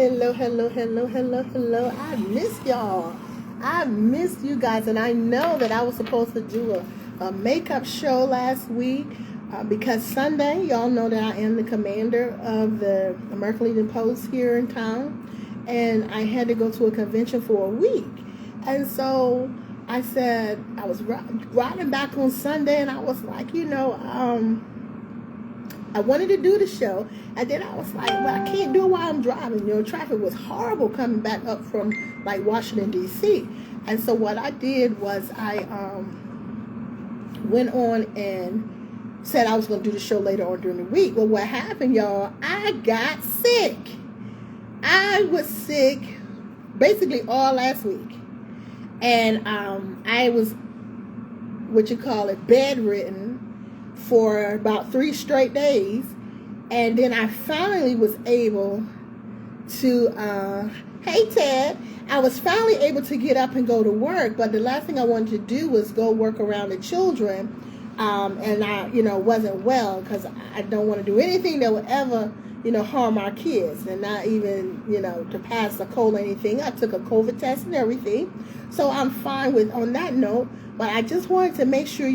Hello, hello, hello, hello, hello. I missed y'all. I missed you guys, and I know that I was supposed to do a makeup show last week because Sunday, y'all know that I am the commander of the American Legion Post here in town, and I had to go to a convention for a week. And so I said, I was riding back on Sunday, and I was like, I wanted to do the show, and then I was like, well, I can't do it while I'm driving. Traffic was horrible coming back up from like Washington, D.C. And so what I did was I went on and said I was going to do the show later on during the week. Well, what happened, y'all, I got sick. I was sick basically all last week. And I was, bedridden for about 3 straight days, and then I finally was able to hey Ted, I was finally able to get up and go to work, but the last thing I wanted to do was go work around the children, and I wasn't well, because I don't want to do anything that would ever harm our kids, and not even to pass a cold or anything. I took a COVID test and everything, so I'm fine on that note. But I just wanted to make sure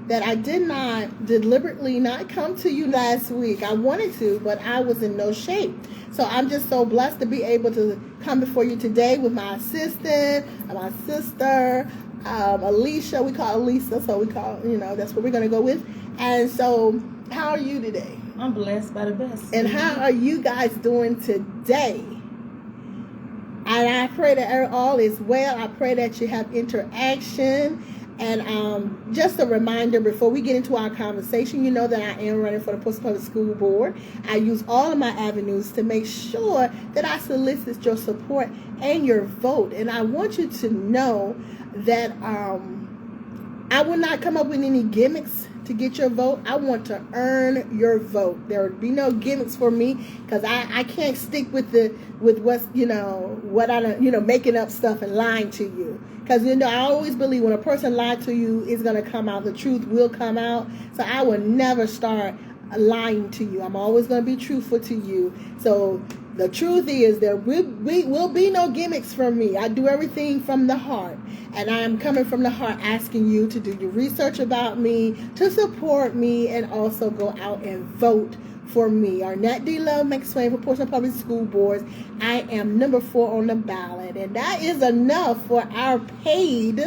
that I did not deliberately not come to you last week. I wanted to, but I was in no shape. So I'm just so blessed to be able to come before you today with my assistant, my sister, Alicia. We call Lisa, so we call, that's what we're going to go with. And so, how are you today? I'm blessed by the best. And how are you guys doing today? And I pray that all is well. I pray that you have interaction. And just a reminder before we get into our conversation, that I am running for the Postal Public School Board. I use all of my avenues to make sure that I solicit your support and your vote. And I want you to know that I will not come up with any gimmicks to get your vote. I want to earn your vote. There will be no gimmicks for me, because I can't stick with what's making up stuff and lying to you. Because I always believe when a person lied to you, it's going to come out. The truth will come out. So I will never start lying to you. I'm always going to be truthful to you. So the truth is there will be no gimmicks from me. I do everything from the heart. And I am coming from the heart, asking you to do your research about me, to support me, and also go out and vote for me. Arnette D. Love McSwain for Portsmouth Public School Boards. I am number 4 on the ballot. And that is enough for our paid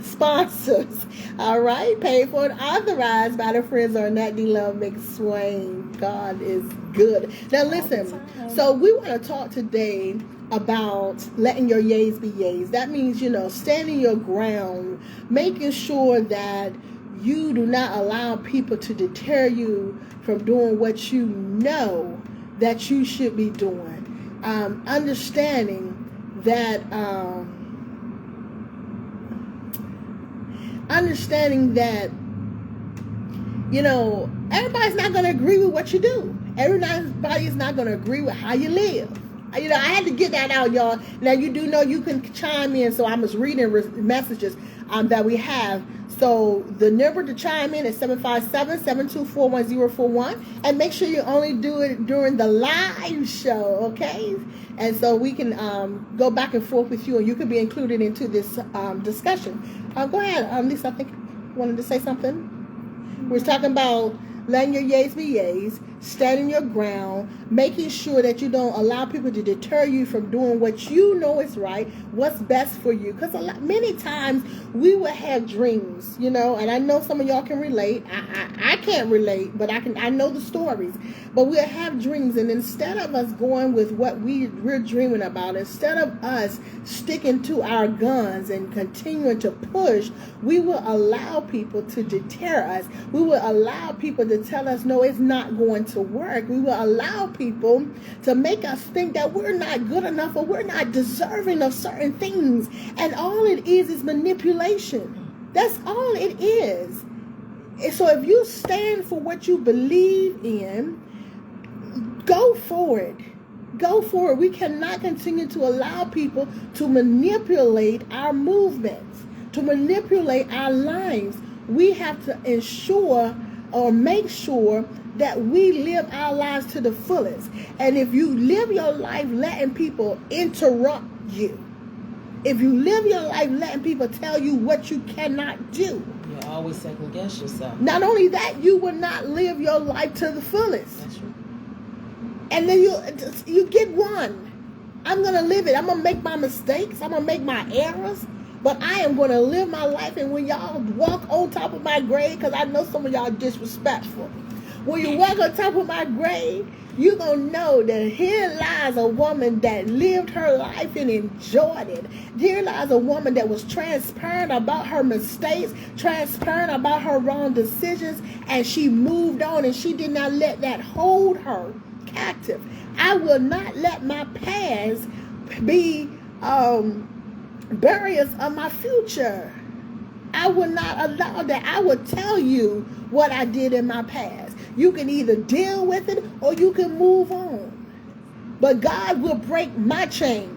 sponsors. All right, paid for and authorized by the friends of Arnette D. Love McSwain. God is good. Now listen, so we want to talk today about letting your yays be yays. That means, standing your ground, making sure that you do not allow people to deter you from doing what you know that you should be doing. Understanding that everybody's not going to agree with what you do. Everybody is not going to agree with how you live. I had to get that out, y'all. Now, you do know you can chime in, so I was reading messages that we have. So the number to chime in is 757-724-1041. And make sure you only do it during the live show, okay? And so we can go back and forth with you, and you can be included into this discussion. Go ahead, Lisa, I think you wanted to say something. We're talking about letting your yays be yays, standing your ground, making sure that you don't allow people to deter you from doing what you know is right, what's best for you. Because many times we will have dreams, and I know some of y'all can relate. I can't relate, but I know the stories. But we'll have dreams, and instead of us going with what we're dreaming about, instead of us sticking to our guns and continuing to push, we will allow people to deter us. We will allow people to tell us, no, it's not going to work. We will allow people to make us think that we're not good enough, or we're not deserving of certain things. And all it is manipulation. That's all it is. So if you stand for what you believe in, go for it. Go for it. We cannot continue to allow people to manipulate our movements, to manipulate our lives. We have to ensure or make sure that we live our lives to the fullest. And if you live your life letting people interrupt you, if you live your life letting people tell you what you cannot do, you always second guess yourself. Not only that, you will not live your life to the fullest. That's true. And then you get one. I'm going to live it. I'm going to make my mistakes. I'm going to make my errors. But I am going to live my life. And when y'all walk on top of my grave, because I know some of y'all are disrespectful. When you walk on top of my grave, you're going to know that here lies a woman that lived her life and enjoyed it. Here lies a woman that was transparent about her mistakes, transparent about her wrong decisions, and she moved on, and she did not let that hold her captive. I will not let my past be barriers of my future. I will not allow that. I will tell you what I did in my past. You can either deal with it or you can move on. But God will break my chains.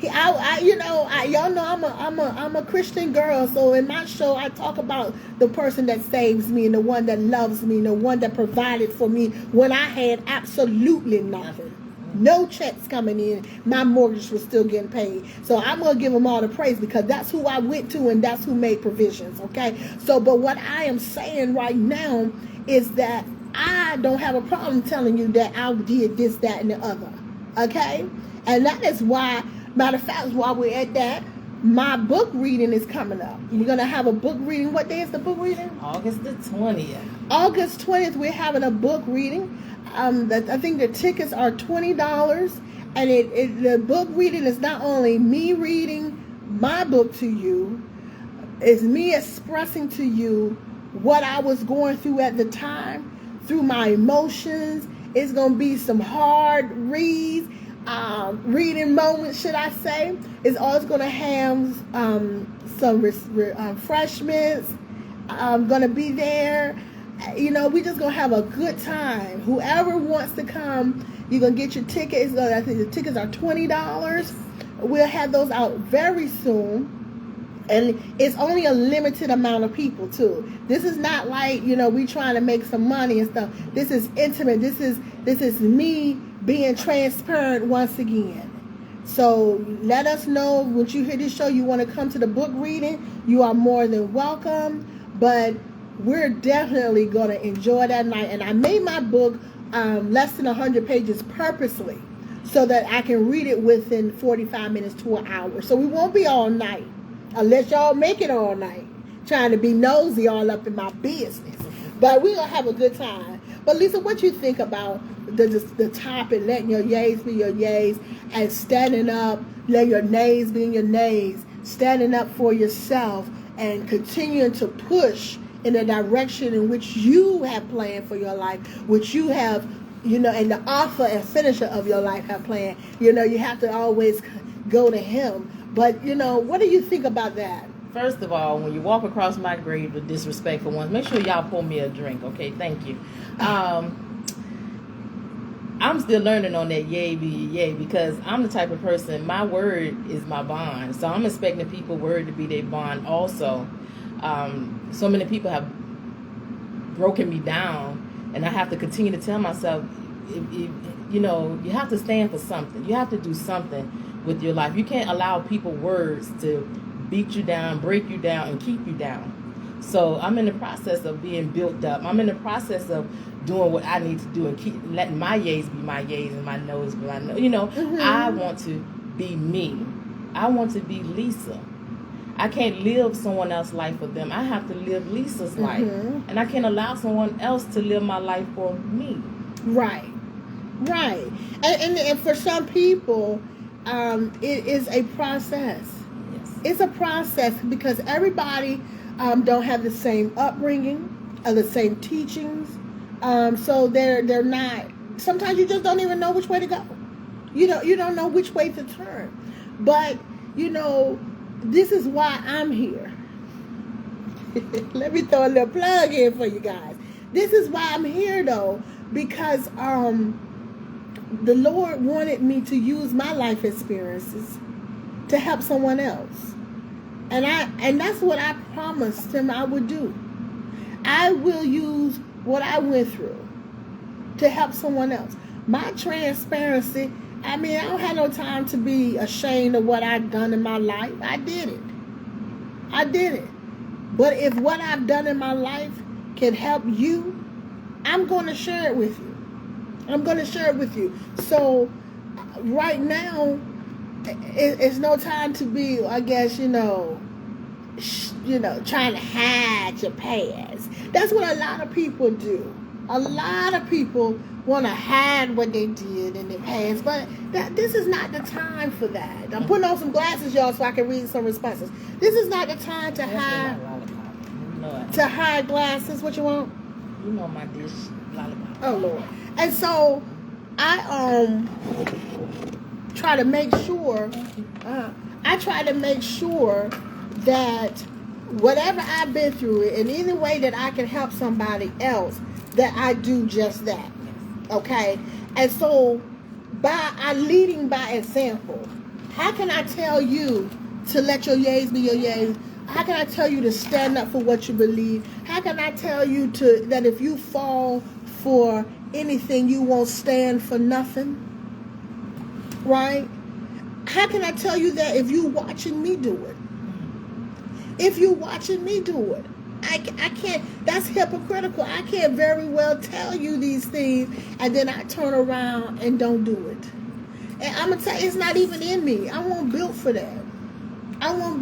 Y'all know I'm a Christian girl, so in my show I talk about the person that saves me and the one that loves me and the one that provided for me when I had absolutely nothing. No checks coming in. My mortgage was still getting paid. So I'm going to give them all the praise because that's who I went to and that's who made provisions, okay? So, but what I am saying right now is that I don't have a problem telling you that I did this, that, and the other, okay? And that is why, matter of fact, while we're at that, my book reading is coming up. We're going to have a book reading. What day is the book reading? August the 20th. August 20th, we're having a book reading. I think the tickets are $20, and the book reading is not only me reading my book to you, it's me expressing to you what I was going through at the time, through my emotions. It's going to be some hard reads, reading moments, should I say. It's always going to have some refreshments. I'm going to be there. You know, we just going to have a good time. Whoever wants to come, you're going to get your tickets. I think the tickets are $20. We'll have those out very soon. And it's only a limited amount of people, too. This is not like, we trying to make some money and stuff. This is intimate. This is me being transparent once again. So let us know when you hear this show, you want to come to the book reading. You are more than welcome. But we're definitely going to enjoy that night. And I made my book less than 100 pages purposely so that I can read it within 45 minutes to an hour. So we won't be all night unless y'all make it all night trying to be nosy all up in my business. But we're going to have a good time. But Lisa, what you think about the topic, letting your yays be your yays and standing up, letting your nays be your nays, standing up for yourself and continuing to push in the direction in which you have planned for your life, which you have, and the author and finisher of your life have planned. You have to always go to him. But, what do you think about that? First of all, when you walk across my grave with disrespectful ones, make sure y'all pour me a drink, okay? Thank you. I'm still learning on that yay be yay because I'm the type of person, my word is my bond. So I'm expecting people's word to be their bond also. So many people have broken me down, and I have to continue to tell myself, you have to stand for something. You have to do something with your life. You can't allow people's words to beat you down, break you down, and keep you down. So I'm in the process of being built up. I'm in the process of doing what I need to do and keep letting my yays be my yays and my no's be my no. Mm-hmm. I want to be me. I want to be Lisa. I can't live someone else's life for them. I have to live Lisa's life. And I can't allow someone else to live my life for me. Right. And for some people, it is a process. Yes. It's a process because everybody don't have the same upbringing or the same teachings. So they're not, sometimes you just don't even know which way to go. You don't know which way to turn. But, this is why I'm here. Let me throw a little plug in for you guys. This is why I'm here, though, because the Lord wanted me to use my life experiences to help someone else. And that's what I promised him I would do. I will use what I went through to help someone else. My transparency, I mean, I don't have no time to be ashamed of what I've done in my life. I did it. But if what I've done in my life can help you, I'm going to share it with you. So right now, it's no time to be, I guess, trying to hide your past. That's what a lot of people do. A lot of people want to hide what they did in their past, but this is not the time for that. I'm putting on some glasses, y'all, so I can read some responses. This is not the time to hide glasses. What you want? You know my dish, lollipop. Oh Lord. And so I try to make sure that whatever I've been through, in any way that I can help somebody else, that I do just that. Okay? And so I'm leading by example. How can I tell you to let your yays be your yays? How can I tell you to stand up for what you believe? How can I tell you that if you fall for anything, you won't stand for nothing? Right? How can I tell you that if you're watching me do it? If you're watching me do it, I can't, that's hypocritical. I can't very well tell you these things and then I turn around and don't do it. And I'm going to tell you, it's not even in me. I wasn't built for that. I wasn't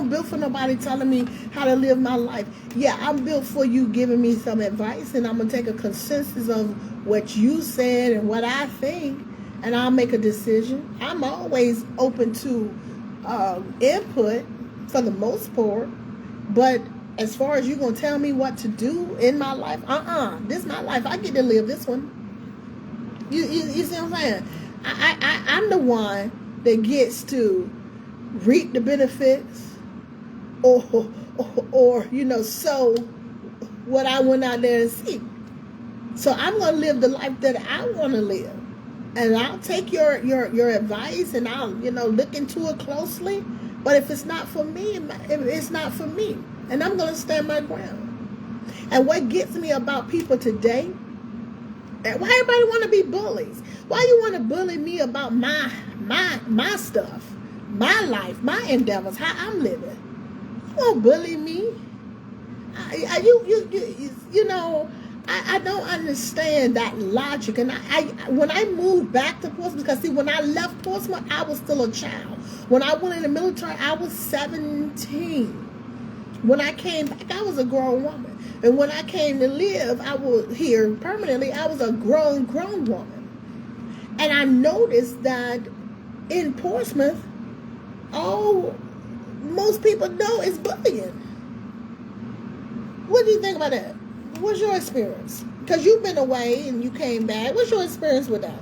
built for nobody telling me how to live my life. Yeah, I'm built for you giving me some advice, and I'm going to take a consensus of what you said and what I think, and I'll make a decision. I'm always open to input for the most part, but as far as you going to tell me what to do in my life, this is my life. I get to live this one. You see what I'm saying? I'm the one that gets to reap the benefits or sow what I went out there and see. So I'm going to live the life that I want to live. And I'll take your advice and I'll, look into it closely. But if it's not for me, it's not for me. And I'm going to stand my ground. And what gets me about people today, why everybody want to be bullies? Why you want to bully me about my stuff, my life, my endeavors, how I'm living? You won't bully me. I don't understand that logic. And when I moved back to Portsmouth, because see, when I left Portsmouth, I was still a child. When I went in the military, I was 17. When I came back, I was a grown woman. And when I came to live, I was here permanently, I was a grown woman. And I noticed that in Portsmouth, most people know is bullying. What do you think about that? What's your experience? Because you've been away and you came back. What's your experience with that?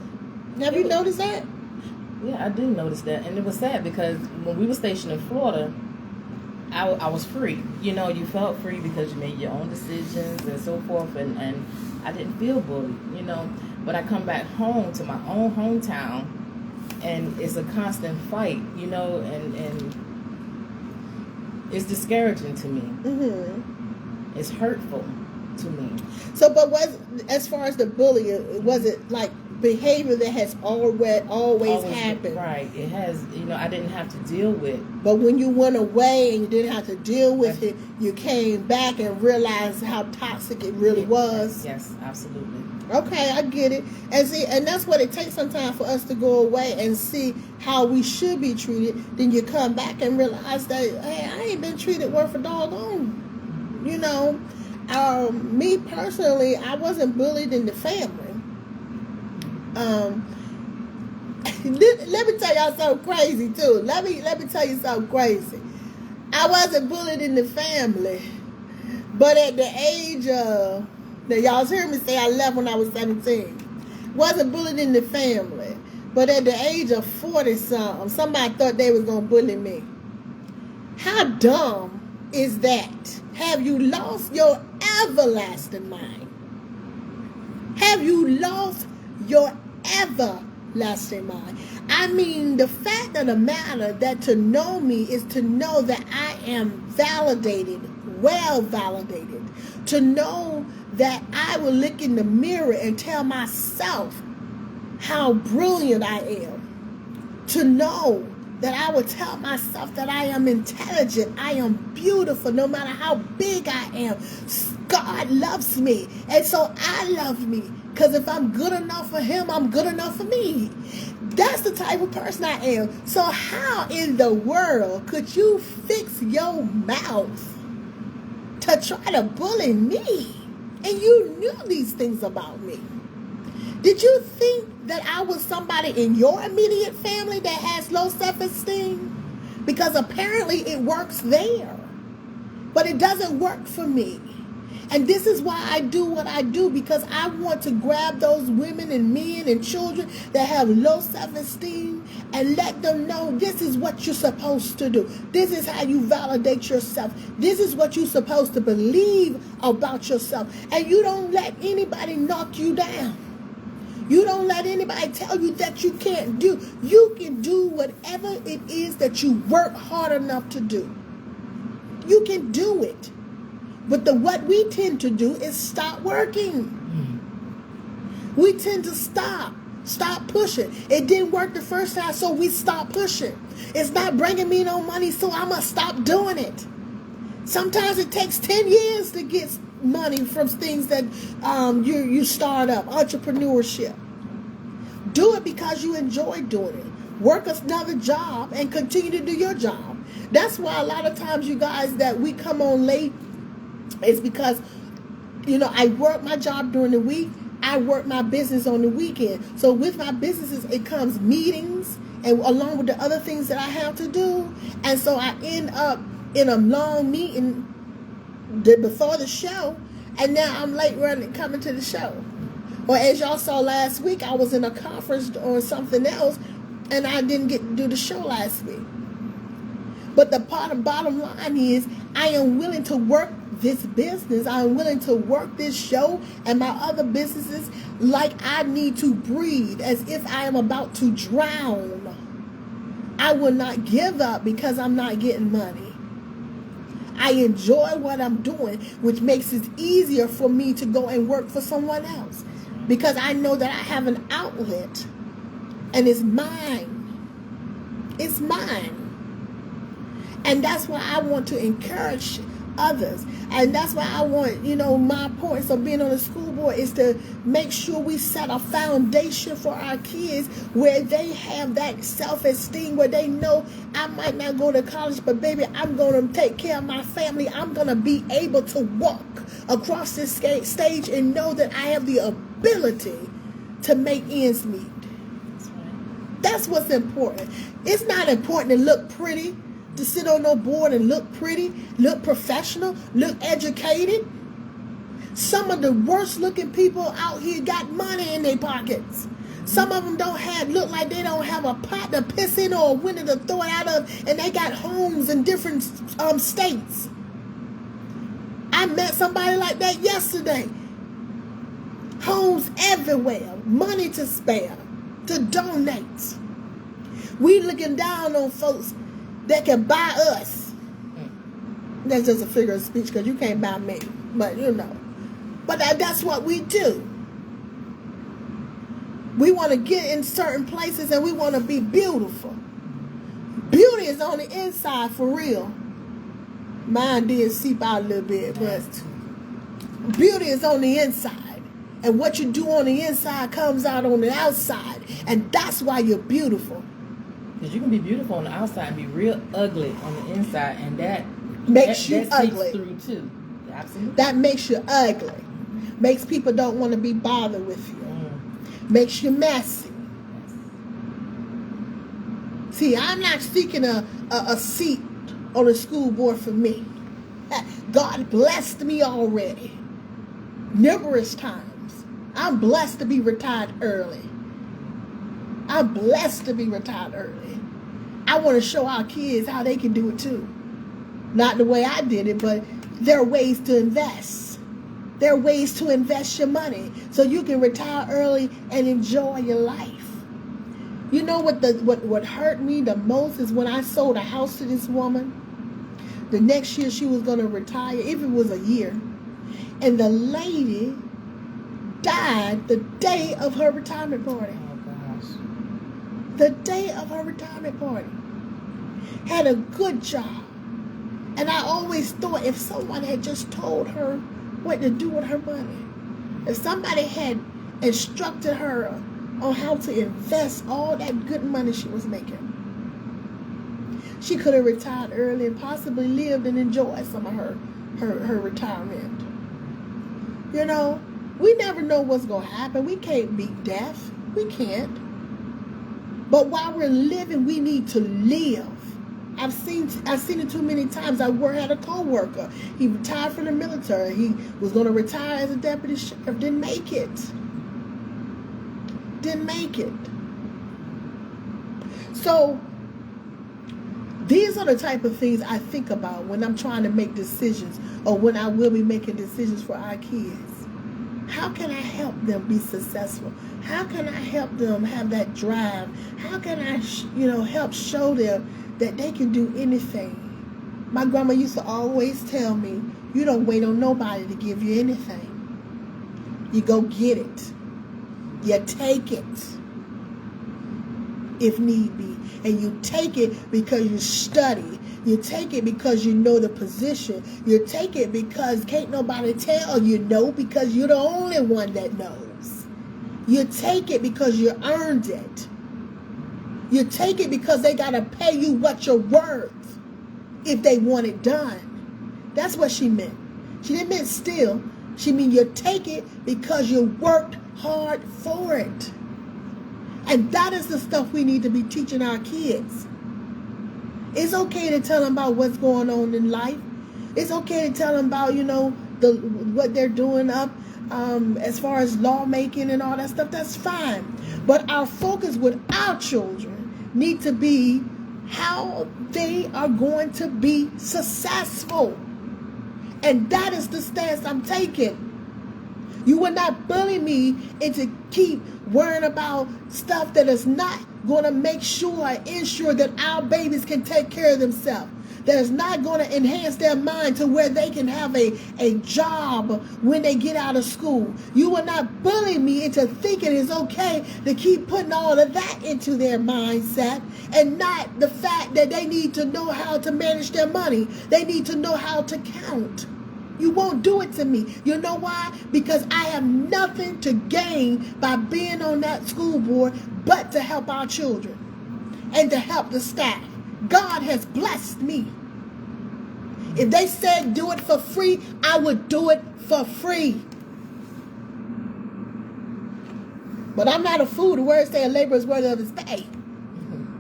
Have you noticed that? Yeah, I do notice that. And it was sad because when we were stationed in Florida, I was free. You felt free because you made your own decisions and so forth. And I didn't feel bullied, But I come back home to my own hometown and it's a constant fight, and it's discouraging to me. Mm-hmm. It's hurtful to me. So, but as far as the bullying, was it like behavior that has always happened? Right. It has, I didn't have to deal with. But when you went away and you didn't have to deal with it, you came back and realized how toxic it really was. Yes, absolutely. Okay, I get it. And that's what it takes sometimes for us to go away and see how we should be treated. Then you come back and realize that, hey, I ain't been treated worth a doggone. Me personally, I wasn't bullied in the family. Let me tell y'all something crazy too. Let me tell you something crazy. I wasn't bullied in the family, but at the age of, now y'all heard me say I left when I was 17. Wasn't bullied in the family, but at the age of 40-something, somebody thought they was gonna bully me. How dumb is that? Have you lost your everlasting mind? Have you lost your everlasting mind? I mean, the fact of the matter that to know me is to know that I am validated, well validated, To know that I will look in the mirror and tell myself how brilliant I am. To know that I will tell myself that I am intelligent, I am beautiful, no matter how big I am. God loves me, and so I love me. Because if I'm good enough for him, I'm good enough for me. That's the type of person I am. So how in the world could you fix your mouth to try to bully me? And you knew these things about me. Did you think that I was somebody in your immediate family that has low self-esteem? Because apparently it works there. But it doesn't work for me. And this is why I do what I do, because I want to grab those women and men and children that have low self-esteem and let them know this is what you're supposed to do. This is how you validate yourself. This is what you're supposed to believe about yourself. And you don't let anybody knock you down. You don't let anybody tell you that you can't do. You can do whatever it is that you work hard enough to do. You can do it. But what we tend to do is stop working. We tend to stop pushing. It didn't work the first time, so we stop pushing. It's not bringing me no money, so I'm going to stop doing it. Sometimes it takes 10 years to get money from things that you start up, entrepreneurship. Do it because you enjoy doing it. Work another job and continue to do your job. That's why a lot of times, you guys, that we come on late, it's because, I work my job during the week. I work my business on the weekend. So with my businesses, it comes meetings and along with the other things that I have to do. And so I end up in a long meeting before the show. And now I'm late coming to the show. Or as y'all saw last week, I was in a conference or something else. And I didn't get to do the show last week. But the bottom line is, I am willing to work this business. I am willing to work this show and my other businesses like I need to breathe, as if I am about to drown. I will not give up because I'm not getting money. I enjoy what I'm doing, which makes it easier for me to go and work for someone else, because I know that I have an outlet and it's mine. It's mine. And that's why I want to encourage others. And that's why I want, my points of being on the school board is to make sure we set a foundation for our kids where they have that self-esteem, where they know I might not go to college, but baby, I'm going to take care of my family. I'm going to be able to walk across this stage and know that I have the ability to make ends meet. That's what's important. It's not important to look pretty, to sit on no board and look pretty, look professional, look educated. Some of the worst looking people out here got money in their pockets. Some of them look like they don't have a pot to piss in or a window to throw it out of, and they got homes in different states. I met somebody like that yesterday. Homes everywhere, money to spare, to donate. We looking down on folks that can buy us. That's just a figure of speech, because you can't buy me. But But that's what we do. We want to get in certain places and we want to be beautiful. Beauty is on the inside for real. Mine did seep out a little bit, but beauty is on the inside. And what you do on the inside comes out on the outside. And that's why you're beautiful. Because you can be beautiful on the outside and be real ugly on the inside, and that makes you ugly. Through too. Absolutely. That makes you ugly. Makes people don't want to be bothered with you. Makes you messy. See, I'm not seeking a seat on the school board for me. God blessed me already. Numerous times. I'm blessed to be retired early. I'm blessed to be retired early. I want to show our kids how they can do it too. Not the way I did it, but there are ways to invest. There are ways to invest your money so you can retire early and enjoy your life. You know what hurt me the most is when I sold a house to this woman. The next year she was going to retire, if it was a year. And the lady died the day of her retirement party. Oh gosh. The day of her retirement party. Had a good job. And I always thought if someone had just told her what to do with her money, if somebody had instructed her on how to invest all that good money she was making, she could have retired early and possibly lived and enjoyed some of her retirement. You know, we never know what's going to happen. We can't beat death. We can't. But while we're living, we need to live. I've seen it too many times. I had a co-worker. He retired from the military. He was going to retire as a deputy sheriff. Didn't make it. So these are the type of things I think about when I'm trying to make decisions, or when I will be making decisions for our kids. How can I help them be successful? How can I help them have that drive? How can I, help show them that they can do anything? My grandma used to always tell me, you don't wait on nobody to give you anything. You go get it. You take it if need be. And you take it because you study. You take it because you know the position. You take it because can't nobody tell you no, because you're the only one that knows. You take it because you earned it. You take it because they got to pay you what you're worth if they want it done. That's what she meant. She didn't mean steal. She mean you take it because you worked hard for it. And that is the stuff we need to be teaching our kids. It's okay to tell them about what's going on in life. It's okay to tell them about, what they're doing up as far as lawmaking and all that stuff. That's fine. But our focus with our children need to be how they are going to be successful. And that is the stance I'm taking. You will not bully me into keep worrying about stuff that is not going to ensure that our babies can take care of themselves. That is not going to enhance their mind to where they can have a job when they get out of school. You will not bully me into thinking it's okay to keep putting all of that into their mindset, and not the fact that they need to know how to manage their money. They need to know how to count. You won't do it to me. You know why? Because I have nothing to gain by being on that school board but to help our children and to help the staff. God has blessed me. If they said do it for free, I would do it for free. But I'm not a fool. The word say a labor is worthy of his pay.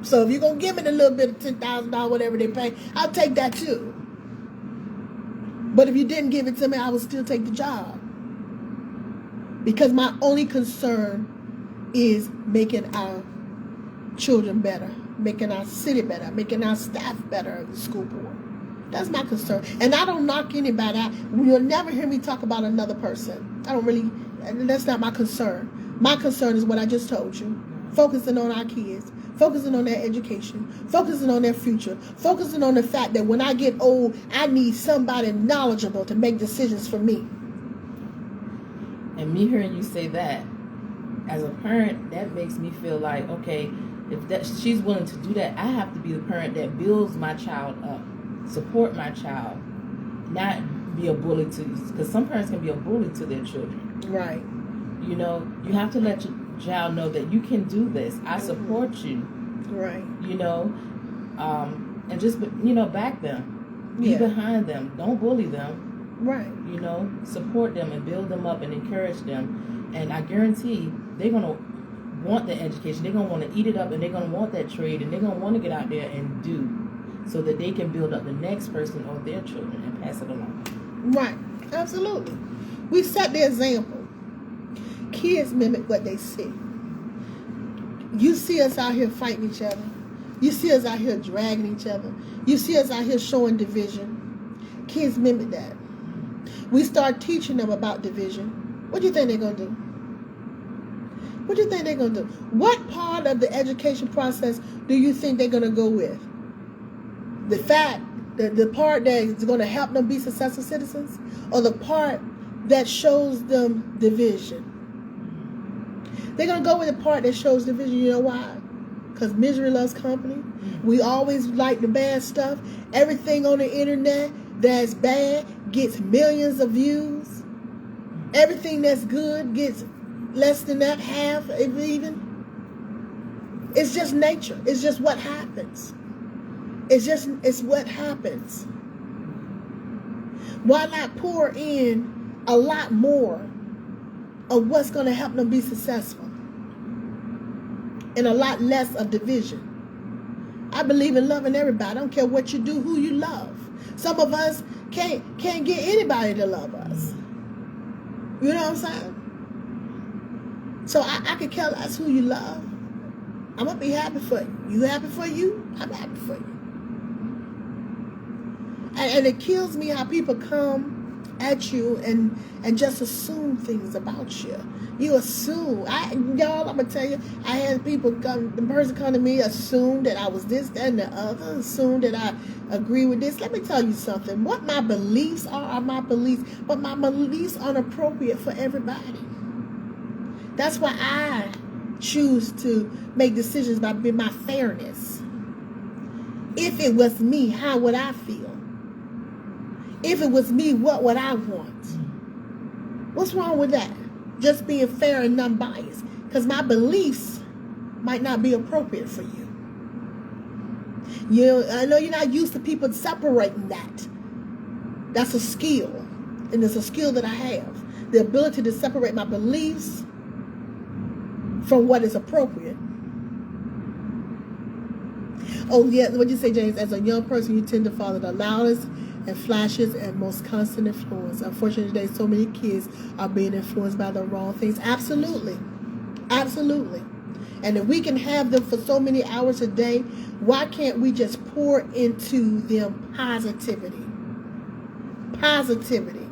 So if you're going to give me a little bit of $10,000, whatever they pay, I'll take that too. But if you didn't give it to me, I would still take the job. Because my only concern is making our children better, making our city better, making our staff better at the school board. That's my concern. And I don't knock anybody out. You'll never hear me talk about another person. That's not my concern. My concern is what I just told you. Focusing on our kids. Focusing on their education, focusing on their future, focusing on the fact that when I get old, I need somebody knowledgeable to make decisions for me. And me hearing you say that, as a parent, that makes me feel like, okay, if she's willing to do that, I have to be the parent that builds my child up, support my child, not be a bully to, because some parents can be a bully to their children. Right. You have to let your child know that you can do this. I support you. Right. And just, back them. Be behind them. Don't bully them. Right. Support them and build them up and encourage them. And I guarantee they're going to want the education. They're going to want to eat it up, and they're going to want that trade, and they're going to want to get out there and do, so that they can build up the next person or their children and pass it along. Right. Absolutely. We set the example. Kids mimic what they see. You see us out here fighting each other. You see us out here dragging each other. You see us out here showing division. Kids mimic that. We start teaching them about division. What do you think they're going to do? What do you think they're going to do? What part of the education process do you think they're going to go with? The part that is going to help them be successful citizens? Or the part that shows them division. They're going to go with the part that shows division. You know why? Because misery loves company. We always like the bad stuff. Everything on the internet that's bad gets millions of views. Everything that's good gets less than that, half even. It's just nature. It's just what happens. It's what happens. Why not pour in a lot more of what's going to help them be successful and a lot less of division? I believe in loving everybody. I don't care what you do, who you love. Some of us can't get anybody to love us. You know what I'm saying? So I could care less who you love. I'm going to be happy for you. You happy for you? I'm happy for you. And it kills me how people come at you and just assume things about you. You assume. Y'all, I'm going to tell you, I had people come, the person come to me, assume that I was this, that, and the other, assume that I agree with this. Let me tell you something. What my beliefs are my beliefs, but my beliefs aren't appropriate for everybody. That's why I choose to make decisions by my fairness. If it was me, how would I feel? If it was me, what would I want? What's wrong with that? Just being fair and non-biased. Because my beliefs might not be appropriate for you. I know you're not used to people separating that. That's a skill. And it's a skill that I have. The ability to separate my beliefs from what is appropriate. Oh, yeah, what you say, James? As a young person, you tend to follow the loudest and flashes and most constant influence. Unfortunately, today, so many kids are being influenced by the wrong things. Absolutely. Absolutely. And if we can have them for so many hours a day, why can't we just pour into them positivity? Positivity.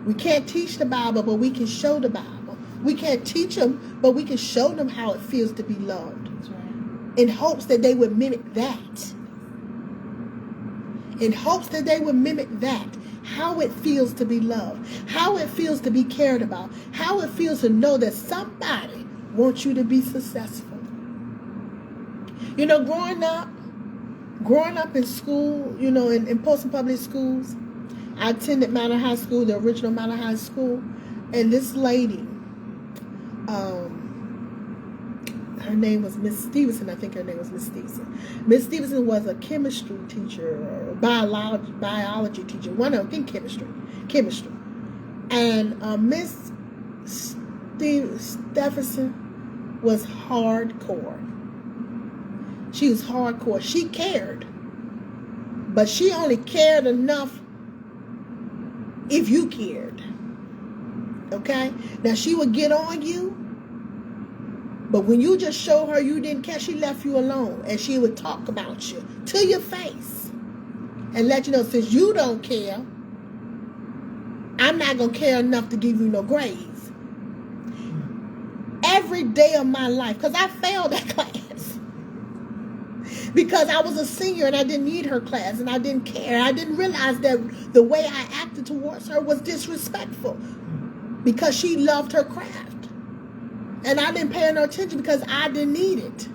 We can't teach the Bible, but we can show the Bible. We can't teach them, but we can show them how it feels to be loved. That's right. In hopes that they would mimic that. In hopes that they would mimic that. How it feels to be loved. How it feels to be cared about. How it feels to know that somebody wants you to be successful. You know, growing up in school, you know, in post-public schools, I attended Mount High School, the original Mount High School, and this lady, her name was Miss Stevenson. I think her name was Miss Stevenson. Miss Stevenson was a chemistry teacher or biology teacher. One of them, I think chemistry. And Miss Stephenson was hardcore. She was hardcore. She cared, but she only cared enough if you cared. Okay? Now she would get on you. But when you just show her you didn't care, she left you alone. And she would talk about you to your face. And let you know, since you don't care, I'm not going to care enough to give you no grades. Every day of my life, because I failed that class. Because I was a senior and I didn't need her class and I didn't care. I didn't realize that the way I acted towards her was disrespectful. Because she loved her craft. And I didn't pay her no attention because I didn't need it.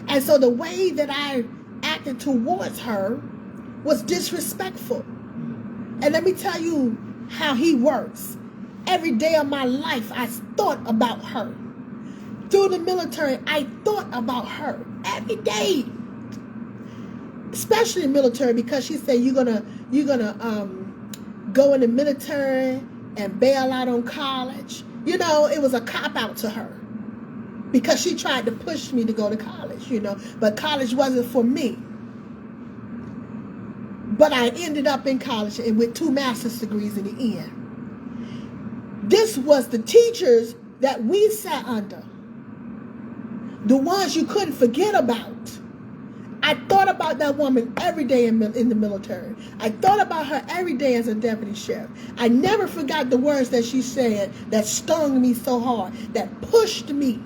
And so the way that I acted towards her was disrespectful. And let me tell you how he works. Every day of my life, I thought about her. Through the military, I thought about her every day. Especially in the military, because she said you're gonna go in the military and bail out on college. You know, it was a cop-out to her because she tried to push me to go to college, you know, but college wasn't for me. But I ended up in college and with 2 master's degrees in the end. This was the teachers that we sat under, the ones you couldn't forget about. I thought about that woman every day in the military. I thought about her every day as a deputy sheriff. I never forgot the words that she said that stung me so hard, that pushed me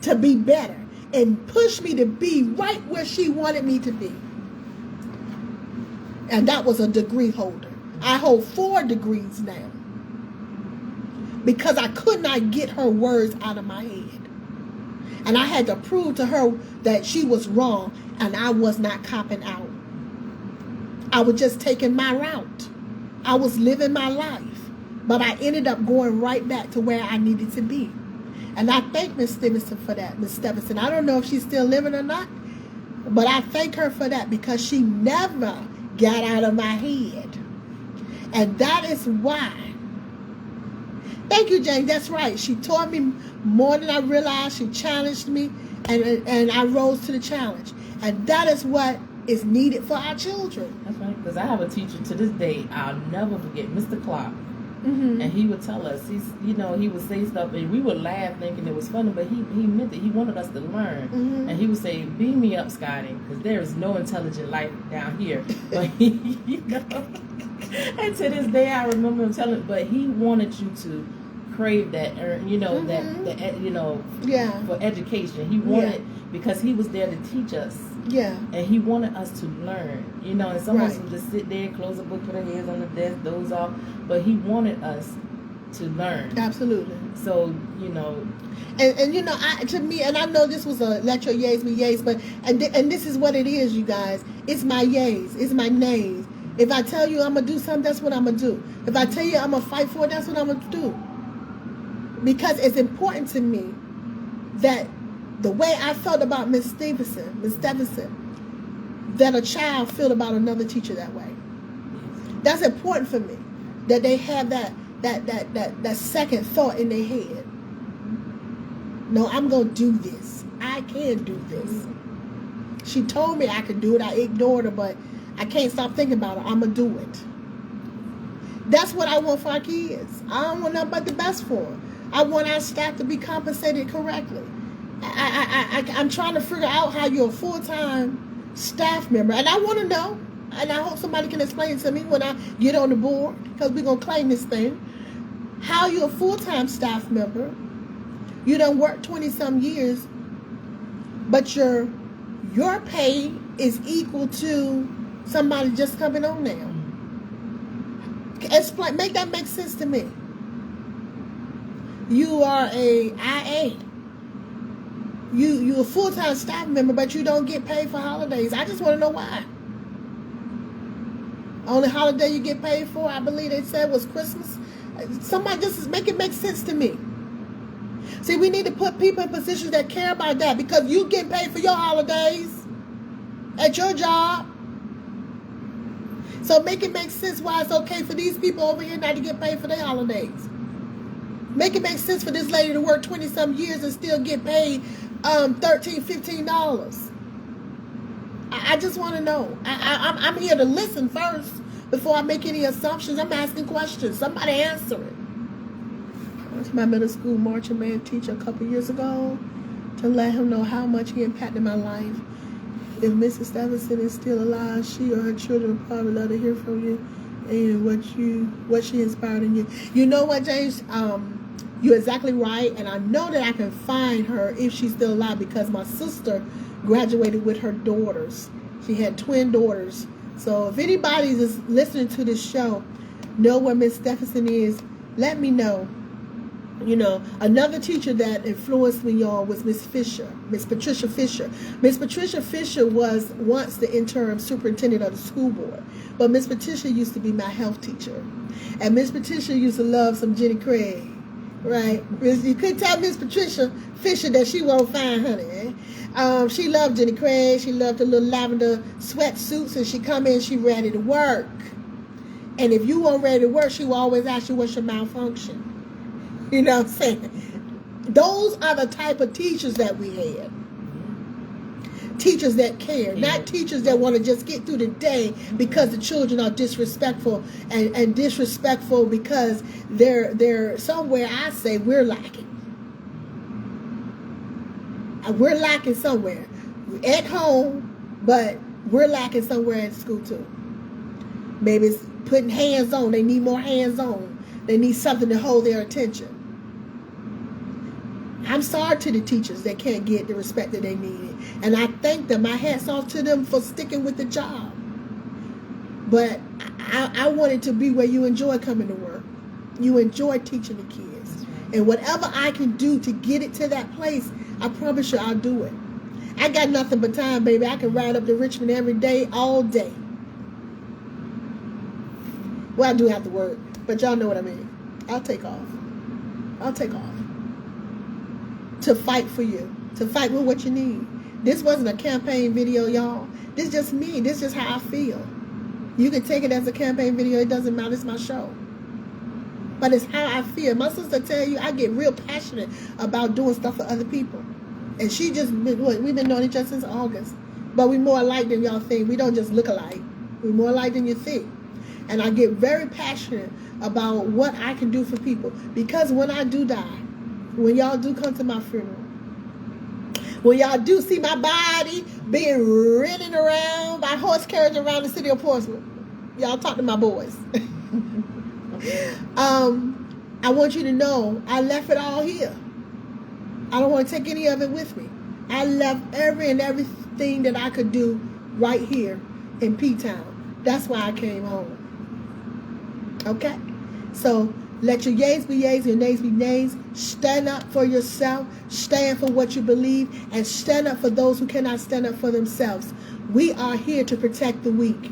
to be better and pushed me to be right where she wanted me to be. And that was a degree holder. I hold 4 degrees now. because I could not get her words out of my head. And I had to prove to her that she was wrong and I was not copping out. I was just taking my route. I was living my life. But I ended up going right back to where I needed to be. And I thank Miss Stevenson for that, Miss Stevenson. I don't know if she's still living or not, but I thank her for that because she never got out of my head. And that is why. Thank you, Jane. That's right. She taught me more than I realized. She challenged me, and I rose to the challenge. And that is what is needed for our children. That's right. Because I have a teacher to this day I'll never forget, Mr. Clark. Mm-hmm. And he would tell us, he would say stuff, and we would laugh thinking it was funny, but he meant it. He wanted us to learn. Mm-hmm. And he would say, beam me up, Scotty, because there is no intelligent life down here. But and to this day, I remember him telling, but he wanted you to crave that, yeah, for education. He wanted, because he was there to teach us. Yeah. And he wanted us to learn, and some of us would just sit there, close the book, put our hands on the desk, doze off. But he wanted us to learn. Absolutely. So, And to me, and I know this was a let your yays be yays, but and this is what it is, you guys. It's my yays. It's my nays. If I tell you I'm going to do something, that's what I'm going to do. If I tell you I'm going to fight for it, that's what I'm going to do. Because it's important to me that the way I felt about Miss Stevenson, that a child feel about another teacher that way. That's important for me. That they have that second thought in their head. No, I'm going to do this. I can do this. She told me I could do it. I ignored her, but I can't stop thinking about it. I'm going to do it. That's what I want for our kids. I don't want nothing but the best for them. I want our staff to be compensated correctly. I'm trying to figure out how you're a full-time staff member. And I want to know, and I hope somebody can explain it to me when I get on the board, because we're going to claim this thing. How you're a full-time staff member, you done worked 20-some years, but your pay is equal to somebody just coming on now. Explain, make that make sense to me. You are a IA. You a full-time staff member, but you don't get paid for holidays. I just want to know why. Only holiday you get paid for, I believe they said, was Christmas. Somebody just make it make sense to me. See, we need to put people in positions that care about that, because you get paid for your holidays at your job. So make it make sense why it's okay for these people over here not to get paid for their holidays. Make it make sense for this lady to work 20-some years and still get paid $13, $15. I just want to know. I'm here to listen first before I make any assumptions. I'm asking questions. Somebody answer it. I was my middle school marching band teacher a couple years ago to let him know how much he impacted my life. If Mrs. Stevenson is still alive, she or her children would probably love to hear from you and what she inspired in you. You know what, James? You're exactly right, and I know that I can find her if she's still alive, because my sister graduated with her daughters. She had twin daughters. So if anybody is listening to this show, know where Miss Stevenson is, let me know. Another teacher that influenced me, y'all, was Miss Fisher, Miss Patricia Fisher. Miss Patricia Fisher was once the interim superintendent of the school board, but Miss Patricia used to be my health teacher. And Miss Patricia used to love some Jenny Craig, right? You couldn't tell Miss Patricia Fisher that she won't find honey. She loved Jenny Craig. She loved the little lavender sweatsuits, and she come in, she ready to work. And if you weren't ready to work, she would always ask you, what's your malfunction? You know what I'm saying? Those are the type of teachers that we had. Teachers that care, not teachers that want to just get through the day because the children are disrespectful and disrespectful because they're somewhere. I say we're lacking. We're lacking somewhere. At home, but we're lacking somewhere at school too. Maybe it's putting hands on. They need more hands on. They need something to hold their attention. I'm sorry to the teachers that can't get the respect that they needed. And I thank them. My hat's off to them for sticking with the job. But I want it to be where you enjoy coming to work. You enjoy teaching the kids. And whatever I can do to get it to that place, I promise you I'll do it. I got nothing but time, baby. I can ride up to Richmond every day, all day. Well, I do have to work, but y'all know what I mean. I'll take off. I'll take off. To fight for you. To fight with what you need. This wasn't a campaign video, y'all. This is just me. This is just how I feel. You can take it as a campaign video. It doesn't matter. It's my show. But it's how I feel. My sister tell you I get real passionate about doing stuff for other people. And she just, we've been knowing each other since August. But we more alike than y'all think. We don't just look alike. We're more alike than you think. And I get very passionate about what I can do for people. Because when I do die, when y'all do come to my funeral, when y'all do see my body being ridden around by horse carriage around the city of Portsmouth, y'all talk to my boys. I want you to know I left it all here. I don't want to take any of it with me. I left everything that I could do right here in P-Town. That's why I came home. Okay? So let your yays be yays, your nays be nays. Stand up for yourself. Stand for what you believe. And stand up for those who cannot stand up for themselves. We are here to protect the weak.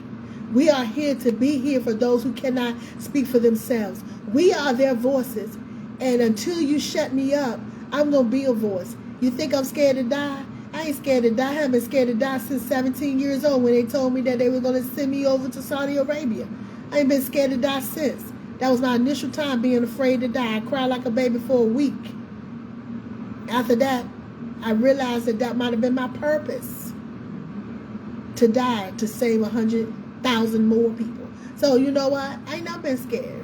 We are here to be here for those who cannot speak for themselves. We are their voices. And until you shut me up, I'm going to be a voice. You think I'm scared to die? I ain't scared to die. I haven't been scared to die since 17 years old when they told me that they were going to send me over to Saudi Arabia. I ain't been scared to die since. That was my initial time being afraid to die. I cried like a baby for a week. After that, I realized that that might have been my purpose. To die, to save 100,000 more people. So you know what? I ain't not been scared.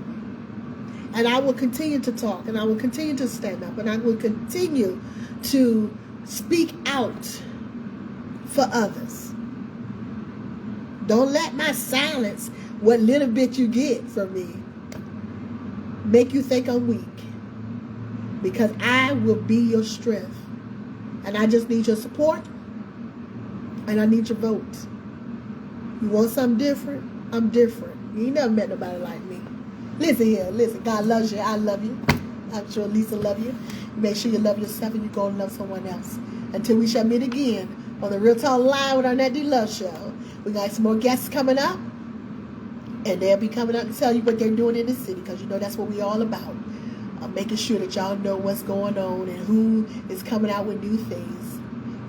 And I will continue to talk, and I will continue to stand up, and I will continue to speak out for others. Don't let my silence, what little bit you get from me, make you think I'm weak. Because I will be your strength. And I just need your support, and I need your vote. You want something different? I'm different. You ain't never met nobody like me. Listen here, listen. God loves you. I love you. I'm sure Lisa loves you. Make sure you love yourself and you go and love someone else. Until we shall meet again on the Real Talk Live with Arnette D. Love Show. We got some more guests coming up. And they'll be coming up to tell you what they're doing in the city. Because you know that's what we're all about. Making sure that y'all know what's going on and who is coming out with new things.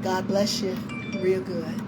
God bless you real good.